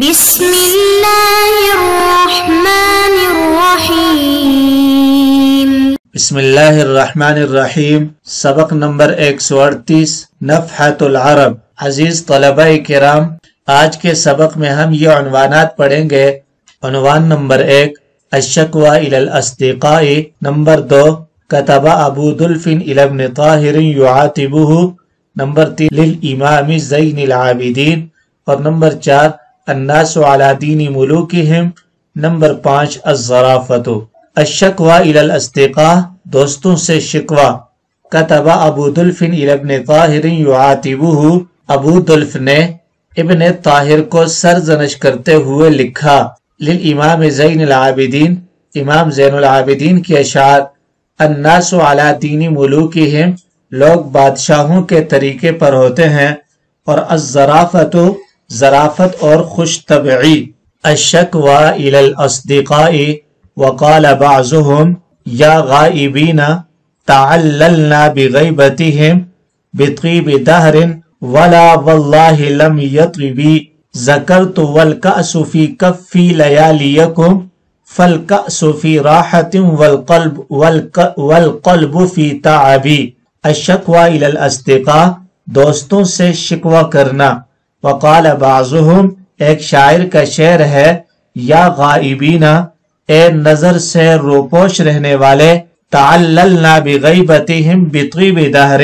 بسم اللہ الرحمن الرحیم۔ بسم اللہ الرحمن الرحیم۔ سبق نمبر 138 نفحۃ العرب۔ عزیز طلبہ کرام، آج کے سبق میں ہم یہ عنوانات پڑھیں گے۔ عنوان نمبر 1 الشکوى الی الاصدقاء، نمبر 2 کتب ابو دلف الی ابن طاہر یعاتبہ، نمبر 3 للامام زین العابدین، اور نمبر 4 الناس علی دین ملوکہم، نمبر 5 الظرافۃ۔ الشکوى الی الاصدقاء، دوستوں سے شکوہ۔ کتب ابو دلف الی ابن طاہر یعاتبہ، ابو دلف نے ابن طاہر کو سرزنش کرتے ہوئے لکھا۔ للامام زین العابدین، امام زین العابدین کے اشعار۔ الناس علی دین ملوکہم، لوگ بادشاہوں کے طریقے پر ہوتے ہیں، اور الظرافۃ، ظرافت اور خوش طبعی۔ الشکوى الی الاصدقاء وقال بعضهم یا غائبین تعللنا بغیبتهم بطیب دہر ولا واللہ لم یطربی ذکرت والکأس فی کفی لیالیکم فالکأس فی راحت والقلب فی تعبی۔ الشکوى الی الاصدقاء، دوستوں سے شکوہ کرنا۔ وقال بعضهم، ایک شاعر کا شعر ہے، یا غائبین، اے نظر سے روپوش رہنے والے، تعللنا بغیبتہم بطیب دہر،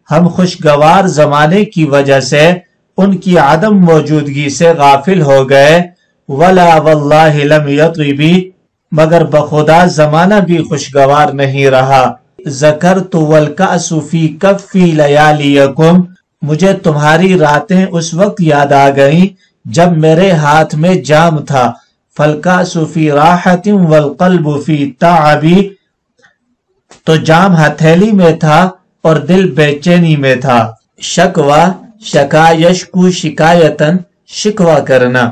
ہم خوشگوار زمانے کی وجہ سے ان کی عدم موجودگی سے غافل ہو گئے۔ ولا واللہ لم یطربی، مگر بخدا زمانہ بھی خوشگوار نہیں رہا۔ ذکرت والکأس فی کفی لیالیکم، مجھے تمہاری راتیں اس وقت یاد آ گئیں جب میرے ہاتھ میں جام تھا۔ فالکأس فی راحت والقلب فی تعبی، تو جام ہتھیلی میں تھا اور دل بے چینی میں تھا۔ شکوہ، شکا یشکو شکایتن، شکوہ کرنا۔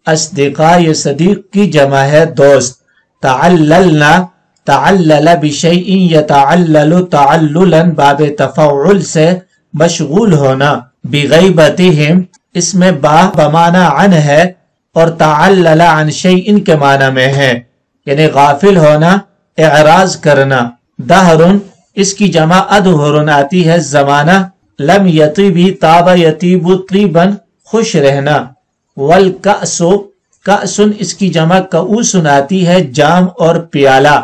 اصدقاء، یہ صدیق کی جمع ہے دوست۔ تعللنا، تعلل بشیء یتعلل تعللا، باب تفعل سے مشغول ہونا۔ بغیبتہم، اس میں با بمعنی عن ہے اور تعلل عن شیء کے معنی میں ہے، یعنی غافل ہونا، اعراض کرنا۔ دہرن، اس کی جمع ادہرن آتی ہے زمانہ۔ لم یطیبی، تاب یطیب طیبا، خوش رہنا۔ والکأس، کأسن، اس کی جمع کؤسن آتی ہے جام اور پیالہ۔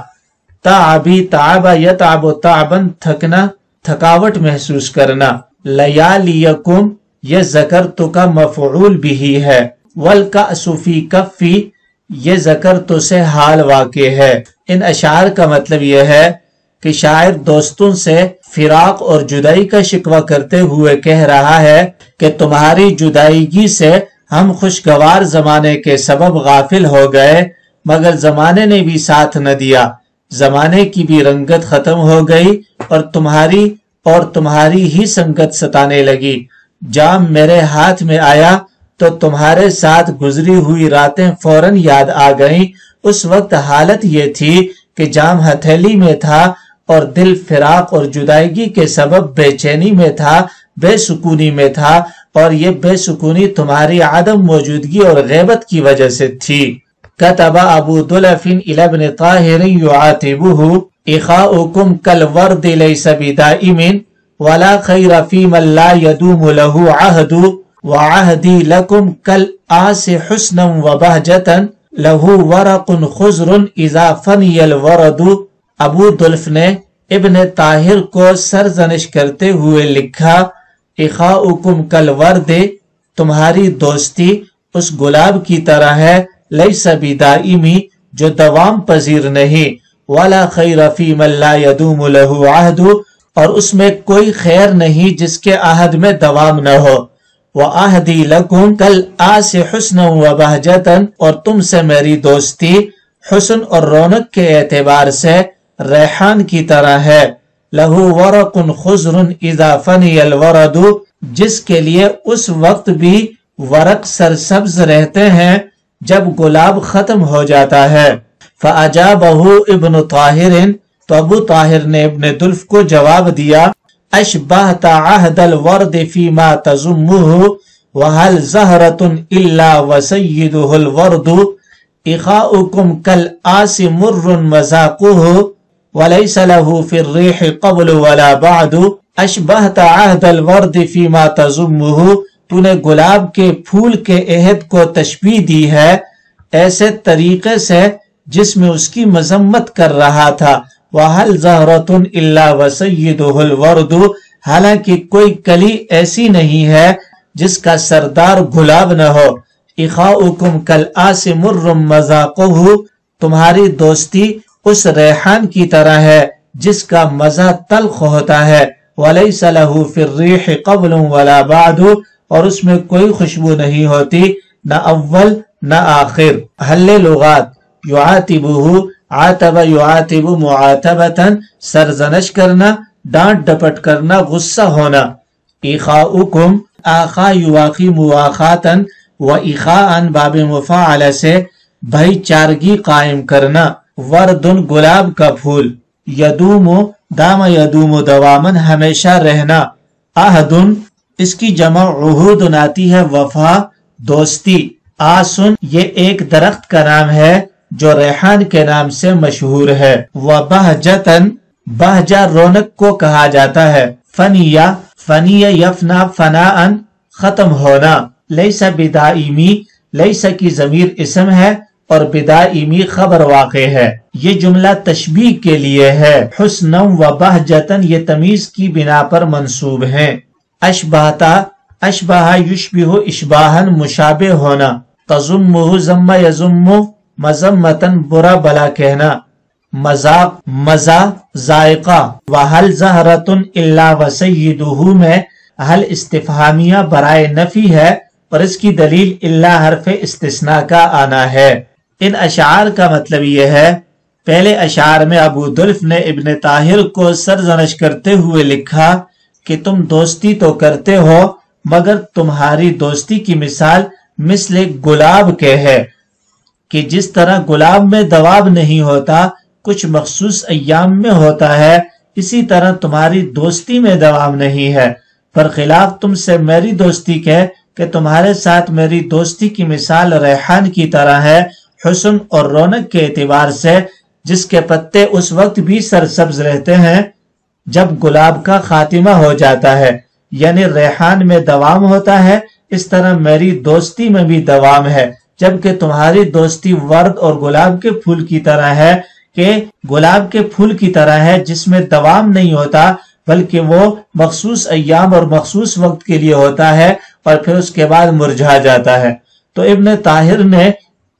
تعبی، تعب یتعب تعبا، تھکنا، تھکاوٹ محسوس کرنا۔ لیالیکم، یہ ذکرتو کا مفعول بھی ہے۔ والکأس فی کفی، یہ ذکرتو سے حال واقع ہے۔ ان اشعار کا مطلب یہ ہے کہ شاعر دوستوں سے فراق اور جدائی کا شکوہ کرتے ہوئے کہہ رہا ہے کہ تمہاری جدائیگی سے ہم خوشگوار زمانے کے سبب غافل ہو گئے، مگر زمانے نے بھی ساتھ نہ دیا، زمانے کی بھی رنگت ختم ہو گئی اور تمہاری ہی سنگت ستانے لگی۔ جام میرے ہاتھ میں آیا تو تمہارے ساتھ گزری ہوئی راتیں فوراً یاد آ گئیں۔ اس وقت حالت یہ تھی کہ جام ہتھیلی میں تھا اور دل فراق اور جدائیگی کے سبب بے چینی میں تھا، بے سکونی میں تھا، اور یہ بے سکونی تمہاری عدم موجودگی اور غیبت کی وجہ سے تھی۔ کتب ابو دلف الی ابن طاہر یعاتبہ اخاؤکم کالورد لیس بدائم ولا خیر فی من لا یدوم له عہد وعہدی لکم کالآس حسنا وبہجتا له ورق خضر اذا فنی الورد۔ ابو دلف نے ابن طاہر کو سرزنش کرتے ہوئے لکھا، اخاؤکم کالورد، تمہاری دوستی اس گلاب کی طرح ہے، لیس بدائم، جو دوام پذیر نہیں، ولا خیر فی من لا یدوم له عہد، اور اس میں کوئی خیر نہیں جس کے عہد میں دوام نہ ہو۔ وعہدی لکم کالآس حسنا وبہجتا، اور تم سے میری دوستی حسن اور رونق کے اعتبار سے ریحان کی طرح ہے۔ لہ ورق خضر اذا فنی الورد، جس کے لیے اس وقت بھی ورق سرسبز رہتے ہیں جب گلاب ختم ہو جاتا ہے۔ فاجابہ ابن طاہر، تو ابو طاہر نے ابن دلف کو جواب دیا، اشبہت عہد الورد فیما تضمہ وَهَلْ زَهْرَةٌ إِلَّا وَسَيِّدُهُ الْوَرْدُ إِخَاؤُكُمْ كَالْآسِ مُرٌّ مَذَاقُهُ وَلَيْسَ لَهُ فِي الرِّيحِ قَبْلُ وَلَا بَعْدُ أَشْبَهْتَ عَهْدَ الْوَرْدِ فِيمَا تَزُمُّهُ تو نے گلاب کے پھول کے عہد کو تشبیہ دی ہے ایسے طریقے سے جس میں اس کی مذمت کر رہا تھا۔ وَهَلْ زَهْرَةٌ إِلَّا وَسَيِّدُهُ الْوَرْدُ حالانکہ کوئی کلی ایسی نہیں ہے جس کا سردار گلاب نہ ہو۔ اخاؤکم کالآس مر مذاقہ تمہاری دوستی اس ریحان کی طرح ہے جس کا مزہ تلخ ہوتا ہے۔ ولیس لہ فی الریح قبل ولا بعد اور اس میں کوئی خوشبو نہیں ہوتی نہ اول نہ آخر۔ حل لغات یعاتبہ عاتب یعاتب معاتبتا سرزنش کرنا ڈانٹ ڈپٹ کرنا غصہ ہونا۔ اخاؤکم آخا یواخی مواخاتا و اخاءن باب مفاعل سے بھائی چارگی قائم کرنا۔ وردن گلاب کا پھول، یدوم دام یدوم دوامن ہمیشہ رہنا۔ عہدن اس کی جمع عہود آتی ہے وفا دوستی۔ آسن یہ ایک درخت کا نام ہے جو ریحان کے نام سے مشہور ہے۔ وبہجتن بہجہ رونق کو کہا جاتا ہے۔ فنیہ فنیہ یفنا فناءن ختم ہونا۔ لیسا بدائمی لیسا کی ضمیر اسم ہے اور بدائمی خبر واقع ہے۔ یہ جملہ تشبیہ کے لیے ہے۔ حسنم و بہجتن یہ تمیز کی بنا پر منصوب ہیں۔ اشبہتا اشبہ یشبہ اشباہن مشابہ ہونا۔ تضمہ ضم یضم مذمتن برا بلا کہنا۔ مذاق مزہ ذائقہ۔ وحل زہرۃ الا وسیدہ میں حل استفہامیہ برائے نفی ہے اور اس کی دلیل الا حرف استثناء کا آنا ہے۔ ان اشعار کا مطلب یہ ہے پہلے اشعار میں ابو دلف نے ابن طاہر کو سرزنش کرتے ہوئے لکھا کہ تم دوستی تو کرتے ہو مگر تمہاری دوستی کی مثال مثل گلاب کے ہے کہ جس طرح گلاب میں دواب نہیں ہوتا کچھ مخصوص ایام میں ہوتا ہے اسی طرح تمہاری دوستی میں دوام نہیں ہے۔ پر خلاف تم سے میری دوستی کے کہ تمہارے ساتھ میری دوستی کی مثال ریحان کی طرح ہے حسن اور رونق کے اعتبار سے جس کے پتے اس وقت بھی سرسبز رہتے ہیں جب گلاب کا خاتمہ ہو جاتا ہے، یعنی ریحان میں دوام ہوتا ہے اس طرح میری دوستی میں بھی دوام ہے، جبکہ تمہاری دوستی ورد اور گلاب کے پھول کی طرح ہے کہ گلاب کے پھول کی طرح ہے جس میں دوام نہیں ہوتا بلکہ وہ مخصوص ایام اور مخصوص وقت کے لیے ہوتا ہے اور پھر اس کے بعد مرجھا جاتا ہے۔ تو ابن طاہر نے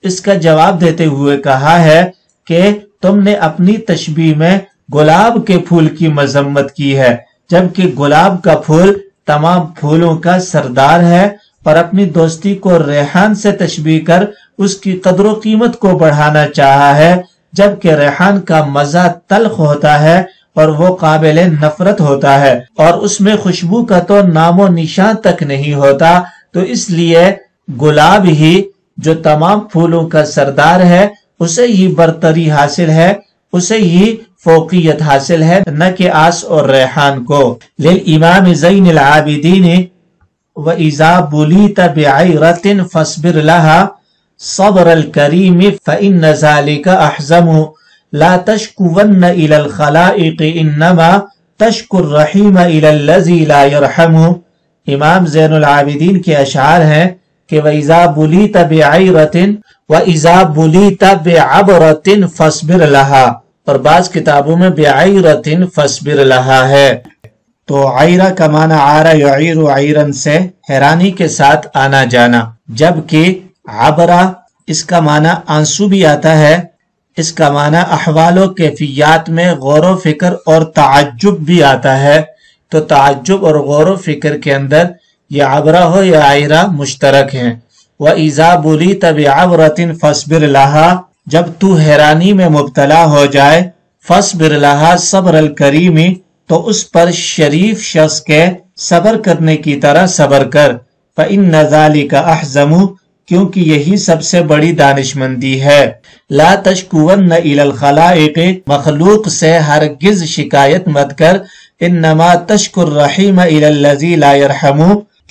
اس کا جواب دیتے ہوئے کہا ہے کہ تم نے اپنی تشبیہ میں گلاب کے پھول کی مذمت کی ہے جبکہ گلاب کا پھول تمام پھولوں کا سردار ہے اور اپنی دوستی کو ریحان سے تشبیہ کر اس کی قدر و قیمت کو بڑھانا چاہا ہے جبکہ ریحان کا مزہ تلخ ہوتا ہے اور وہ قابل نفرت ہوتا ہے اور اس میں خوشبو کا تو نام و نشان تک نہیں ہوتا، تو اس لیے گلاب ہی جو تمام پھولوں کا سردار ہے اسے ہی برتری حاصل ہے، اسے ہی فوقیت حاصل ہے نہ کہ آس اور ریحان کو۔ للامام زین العابدین وَإِذَا بُلِيتَ بِعَيْرَةٍ فَاصْبِرْ لَهَا صبر الكريم فإن ذلك أحزم لا تشكون إلى الخلائق إنما تشكو الرحيم إلى الذي لا يرحم۔ امام زین العابدین کے اشعار ہیں کہ وَإِذَا بُلِيتَ بِعَيْرَةٍ وَإِذَا بُلِيتَ بِعَبْرَةٍ فَاصْبِرْ لَهَا اور بعض کتابوں میں بِعَيْرَةٍ فَاصْبِرْ لَهَا ہے۔ تو عیرہ کا معنی عارہ یعیر عیرن سے حیرانی کے ساتھ آنا جانا، جبکہ عبرہ اس کا معنی آنسو بھی آتا ہے، اس کا معنی احوال و کیفیات میں غور و فکر اور تعجب بھی آتا ہے، تو تعجب اور غور و فکر کے اندر یہ عبرہ ہو یا عیرہ مشترک ہیں۔ وَإِذَا بُلِيتَ بِعَبْرَةٍ فَاصْبِرْ لَهَا جب تو حیرانی میں مبتلا ہو جائے، فَاصْبِرْ لَهَا صبر الکریم تو اس پر شریف شخص کے صبر کرنے کی طرح صبر کر، فَإِنَّ ذَلِكَ أَحْزَمُ کیونکہ یہی سب سے بڑی دانش مندی ہے۔ لا تشکون الی الخلائق مخلوق سے ہرگز شکایت مت کر، انما تشکر الرحیم الی الذی لا یرحم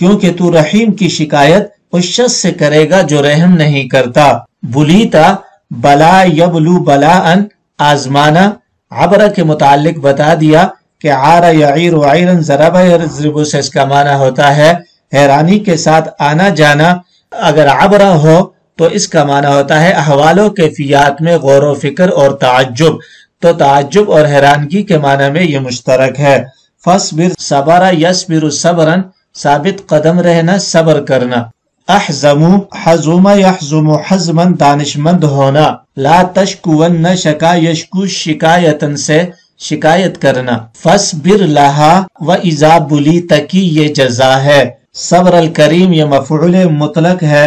کیونکہ تو رحیم کی شکایت اس شخص سے کرے گا جو رحم نہیں کرتا۔ بلیتا بلا یبلو بلاءن آزمانا، عبرہ کے متعلق بتا دیا کہ عار یعیر عیرن ضرب یضرب سے اس کا معنی ہوتا ہے حیرانی کے ساتھ آنا جانا۔ اگر عبرہ ہو تو اس کا معنی ہوتا ہے احوال و کیفیات میں غور و فکر اور تعجب، تو تعجب اور حیرانگی کے معنی میں یہ مشترک ہے۔ فصبر صبر یصبر صبرا، ثابت قدم رہنا، صبر کرنا۔ احزم حزم یحزم حزما، دانش مند ہونا۔ لا تشکون شکا یشکو، شکایتن سے شکایت کرنا۔ فصبر لہا و اذا بلیت کی یہ جزا ہے۔ صبر الکریم یہ مفعول مطلق ہے۔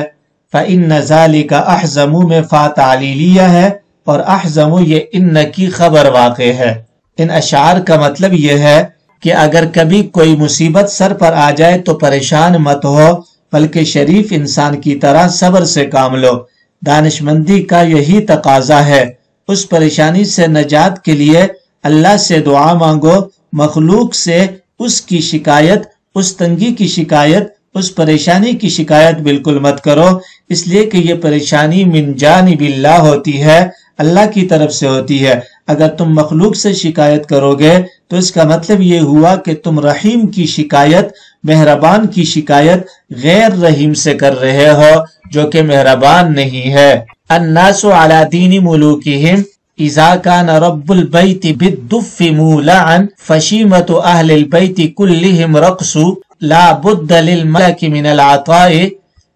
فإن ذلك احزم میں فا تعلیلیہ ہے اور احزم یہ ان کی خبر واقع ہے۔ ان اشعار کا مطلب یہ ہے کہ اگر کبھی کوئی مصیبت سر پر آ جائے تو پریشان مت ہو، بلکہ شریف انسان کی طرح صبر سے کام لو۔ دانش مندی کا یہی تقاضا ہے۔ اس پریشانی سے نجات کے لیے اللہ سے دعا مانگو، مخلوق سے اس کی شکایت، اس تنگی کی شکایت، اس پریشانی کی شکایت بالکل مت کرو، اس لیے کہ یہ پریشانی من جانب اللہ ہوتی ہے، اللہ کی طرف سے ہوتی ہے۔ اگر تم مخلوق سے شکایت کرو گے تو اس کا مطلب یہ ہوا کہ تم رحیم کی شکایت، مہربان کی شکایت غیر رحیم سے کر رہے ہو جو کہ مہربان نہیں ہے۔ الناس علی دین ملوکہم اذا کان رب البیت بالدف مولعا فشیمت اہل البیت کلہم رقص لا بد للملک من العطاء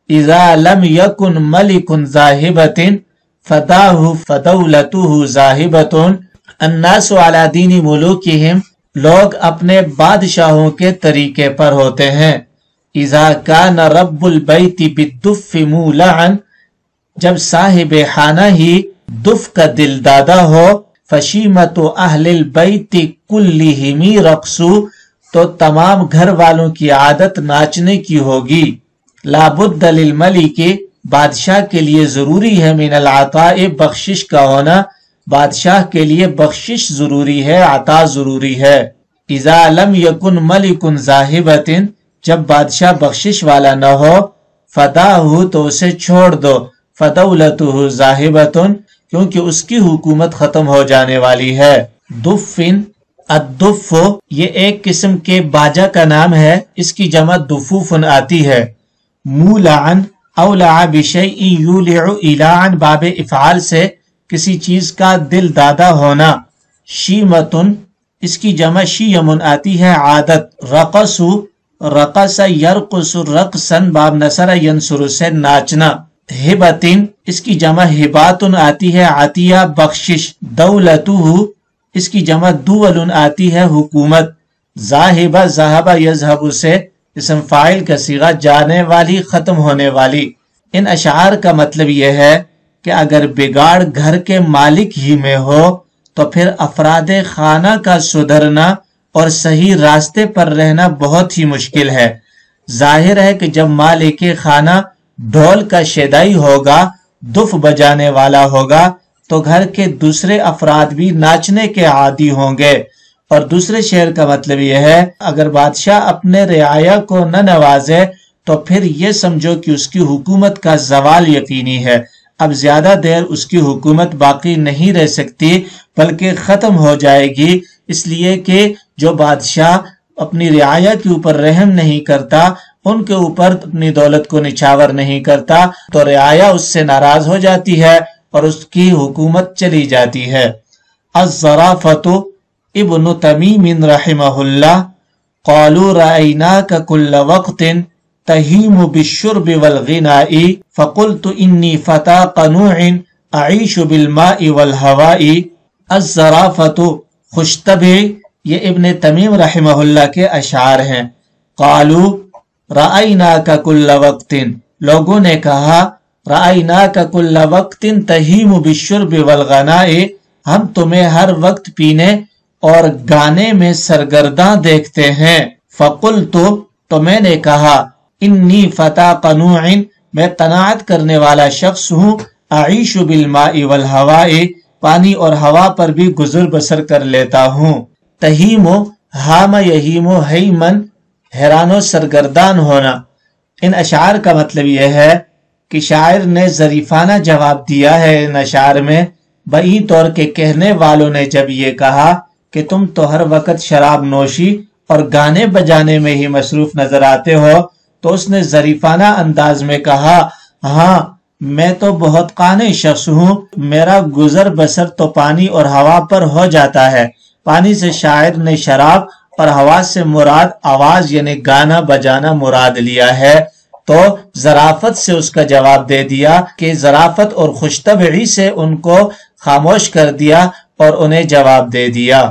اذا لم یکن ملک ذاہبت فداہ فدولتہ ذاہبت۔ الناس علی دین ملوکہم، لوگ اپنے بادشاہوں کے طریقے پر ہوتے ہیں۔ اذا کان رب البیت بالدف مولعا، جب صاحب خانہ ہی دف کا دل دادا ہو، فشیمت اہل البیت کلہم رقص، تو تمام گھر والوں کی عادت ناچنے کی ہوگی۔ لا بد للملک، بادشاہ کے لیے ضروری ہے، من العطاء، بخشش کا ہونا، بادشاہ کے لیے بخشش ضروری ہے، عطا ضروری ہے۔ اذا لم یکن ملک ذاہبۃ، جب بادشاہ بخشش والا نہ ہو، فداہ، تو اسے چھوڑ دو، فدولتہ ذاہبۃ، کیونکہ اس کی حکومت ختم ہو جانے والی ہے۔ دفن، الدف یہ ایک قسم کے باجا کا نام ہے، اس کی جمع دفوفن آتی ہے۔ مولعن اولع بشیء یولع ایلاعن، باب افعال سے کسی چیز کا دل دادا ہونا۔ شیمتن، اس کی جمع شیمن آتی ہے، عادت۔ رقص، رقص یرقص رقصا، باب نصر ینصر سے ناچنا۔ ہبتن، اس کی جمع ہباتن آتی ہے، عطیہ، بخشش۔ دولتہ، اس کی جمع دولن آتی ہے، حکومت۔ ذاہبہ، ذہبہ یذہب سے اسم فاعل کا صیغہ، جانے والی، ختم ہونے والی۔ ان اشعار کا مطلب یہ ہے کہ اگر بگاڑ گھر کے مالک ہی میں ہو تو پھر افراد خانہ کا سدھرنا اور صحیح راستے پر رہنا بہت ہی مشکل ہے۔ ظاہر ہے کہ جب مالک خانہ ڈھول کا شیدائی ہوگا، دف بجانے والا ہوگا، تو گھر کے دوسرے افراد بھی ناچنے کے عادی ہوں گے۔ اور دوسرے شعر کا مطلب یہ ہے اگر بادشاہ اپنے رعایا کو نہ نوازے تو پھر یہ سمجھو کہ اس کی حکومت کا زوال یقینی ہے، اب زیادہ دیر اس کی حکومت باقی نہیں رہ سکتی بلکہ ختم ہو جائے گی، اس لیے کہ جو بادشاہ اپنی رعایا کے اوپر رحم نہیں کرتا، ان کے اوپر اپنی دولت کو نچھاور نہیں کرتا، تو رعایا اس سے ناراض ہو جاتی ہے اور اس کی حکومت چلی جاتی ہے۔ الظرافۃ ابن تمیم رحمہ اللہ قالوا رأیناک کل وقت تہیم بالشرب والغناء فقلت انی فتى قنوع اعیش بالماء والہواء۔ الظرافۃ، خوش طبعی، یہ ابن تمیم رحمہ اللہ کے اشعار ہیں۔ قالوا رأیناک کل وقت، لوگوں نے کہا رأیناک کل وقت تہیم بالشرب والغناء، ہم تمہیں ہر وقت پینے اور گانے میں سرگرداں دیکھتے ہیں۔ فقلت، تو میں نے کہا انی فتى قنوع، میں قناعت کرنے والا شخص ہوں، اعیش بالماء والہواء، پانی اور ہوا پر بھی گزر بسر کر لیتا ہوں۔ تہیم، ہام یہیم، ہیمن، حیران و سرگردان ہونا۔ ان اشعار کا مطلب یہ ہے کہ شاعر نے ظریفانہ جواب دیا ہے ان اشعار میں، بئی طور کے کہنے والوں نے جب یہ کہا کہ تم تو ہر وقت شراب نوشی اور گانے بجانے میں ہی مصروف نظر آتے ہو، تو اس نے ظریفانہ انداز میں کہا، ہاں میں تو بہت قانع شخص ہوں، میرا گزر بسر تو پانی اور ہوا پر ہو جاتا ہے۔ پانی سے شاعر نے شراب اور ہوا سے مراد آواز یعنی گانا بجانا مراد لیا ہے، تو ظرافت سے اس کا جواب دے دیا کہ ظرافت اور خوش طبعی سے ان کو خاموش کر دیا اور انہیں جواب دے دیا۔